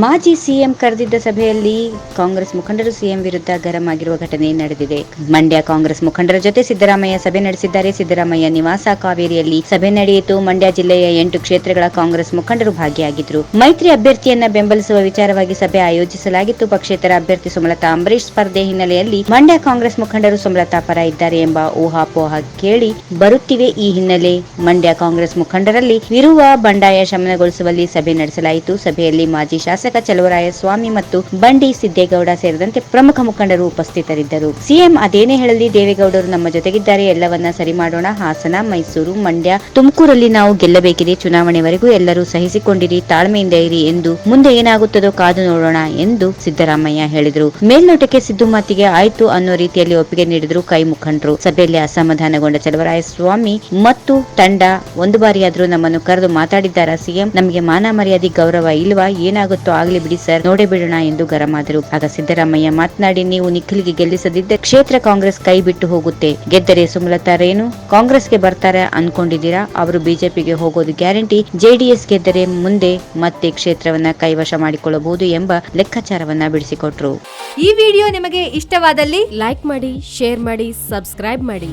ಮಾಜಿ ಸಿಎಂ ಕರೆದಿದ್ದ ಸಭೆಯಲ್ಲಿ ಕಾಂಗ್ರೆಸ್ ಮುಖಂಡರು ಸಿಎಂ ವಿರುದ್ಧ ಗರಂ ಆಗಿರುವ ಘಟನೆ ನಡೆದಿದೆ. ಮಂಡ್ಯ ಕಾಂಗ್ರೆಸ್ ಮುಖಂಡರ ಜೊತೆ ಸಿದ್ದರಾಮಯ್ಯ ಸಭೆ ನಡೆಸಿದ್ದಾರೆ. ಸಿದ್ದರಾಮಯ್ಯ ನಿವಾಸ ಕಾವೇರಿಯಲ್ಲಿ ಸಭೆ ನಡೆಯಿತು. ಮಂಡ್ಯ ಜಿಲ್ಲೆಯ 8 ಕ್ಷೇತ್ರಗಳ ಕಾಂಗ್ರೆಸ್ ಮುಖಂಡರು ಭಾಗಿಯಾಗಿದ್ದರು. ಮೈತ್ರಿ ಅಭ್ಯರ್ಥಿಯನ್ನ ಬೆಂಬಲಿಸುವ ವಿಚಾರವಾಗಿ ಸಭೆ ಆಯೋಜಿಸಲಾಗಿತ್ತು. ಪಕ್ಷೇತರ ಅಭ್ಯರ್ಥಿ ಸುಮಲತಾ ಅಂಬರೀಶ್ ಸ್ಪರ್ಧೆ ಹಿನ್ನೆಲೆಯಲ್ಲಿ ಮಂಡ್ಯ ಕಾಂಗ್ರೆಸ್ ಮುಖಂಡರು ಸುಮಲತಾ ಪರ ಇದ್ದಾರೆ ಎಂಬ ಊಹಾಪೋಹ ಕೇಳಿ ಬರುತ್ತಿವೆ. ಈ ಹಿನ್ನೆಲೆ ಮಂಡ್ಯ ಕಾಂಗ್ರೆಸ್ ಮುಖಂಡರಲ್ಲಿ ಇರುವ ಬಂಡಾಯ ಶಮನಗೊಳಿಸುವಲ್ಲಿ ಸಭೆ ನಡೆಸಲಾಯಿತು. ಸಭೆಯಲ್ಲಿ ಮಾಜಿ ಶಾಸಕ ಚಲುವರಾಯಸ್ವಾಮಿ ಮತ್ತು ಬಂಡಿ ಸಿದ್ದೇಗೌಡ ಸೇರಿದಂತೆ ಪ್ರಮುಖ ಮುಖಂಡರು ಉಪಸ್ಥಿತರಿದ್ದರು. ಸಿಎಂ ಅದೇನೇ ಹೇಳಲಿ, ದೇವೇಗೌಡರು ನಮ್ಮ ಜೊತೆಗಿದ್ದಾರೆ. ಎಲ್ಲವನ್ನ ಸರಿ ಮಾಡೋಣ. ಹಾಸನ, ಮೈಸೂರು, ಮಂಡ್ಯ, ತುಮಕೂರಲ್ಲಿ ನಾವು ಗೆಲ್ಲಬೇಕಿದೆ. ಚುನಾವಣೆವರೆಗೂ ಎಲ್ಲರೂ ಸಹಿಸಿಕೊಂಡಿರಿ, ತಾಳ್ಮೆಯಿಂದ ಇರಿ ಎಂದು ಮುಂದೆ ಏನಾಗುತ್ತದೋ ಕಾದು ನೋಡೋಣ ಎಂದು ಸಿದ್ದರಾಮಯ್ಯ ಹೇಳಿದರು. ಮೇಲ್ನೋಟಕ್ಕೆ ಸಿದ್ದು ಮಾತಿಗೆ ಆಯ್ತು ಅನ್ನೋ ರೀತಿಯಲ್ಲಿ ಒಪ್ಪಿಗೆ ನೀಡಿದ್ರು ಕೈ ಮುಖಂಡರು. ಸಭೆಯಲ್ಲಿ ಅಸಮಾಧಾನಗೊಂಡ ಚಲುವರಾಯಸ್ವಾಮಿ ಮತ್ತು ತಂಡ ಒಂದು ಬಾರಿಯಾದ್ರೂ ನಮ್ಮನ್ನು ಕರೆದು ಮಾತಾಡಿದ್ದಾರ ಸಿಎಂ? ನಮಗೆ ಮಾನ ಮರ್ಯಾದೆ ಗೌರವ ಇಲ್ವಾ? ಏನಾಗುತ್ತೋ ಆಗ್ಲಿ ಬಿಡಿ ಸರ್, ನೋಡೇ ಬಿಡೋಣ ಎಂದು ಗರಂ ಆದರು. ಆಗ ಸಿದ್ದರಾಮಯ್ಯ ಮಾತನಾಡಿ, ನೀವು ನಿಖಿಲ್ಗೆ ಗೆಲ್ಲಿಸದಿದ್ದ ಕ್ಷೇತ್ರ ಕಾಂಗ್ರೆಸ್ ಕೈ ಬಿಟ್ಟು ಹೋಗುತ್ತೆ. ಗೆದ್ದರೆ ಸುಮಲತಾ ರೇನು ಕಾಂಗ್ರೆಸ್ಗೆ ಬರ್ತಾರೆ ಅನ್ಕೊಂಡಿದ್ದೀರಾ? ಅವರು ಬಿಜೆಪಿಗೆ ಹೋಗೋದು ಗ್ಯಾರಂಟಿ. ಜೆಡಿಎಸ್ ಗೆದ್ದರೆ ಮುಂದೆ ಮತ್ತೆ ಕ್ಷೇತ್ರವನ್ನ ಕೈವಶ ಮಾಡಿಕೊಳ್ಳಬಹುದು ಎಂಬ ಲೆಕ್ಕಾಚಾರವನ್ನ ಬಿಡಿಸಿಕೊಟ್ರು. ಈ ವಿಡಿಯೋ ನಿಮಗೆ ಇಷ್ಟವಾದಲ್ಲಿ ಲೈಕ್ ಮಾಡಿ, ಶೇರ್ ಮಾಡಿ, ಸಬ್ಸ್ಕ್ರೈಬ್ ಮಾಡಿ.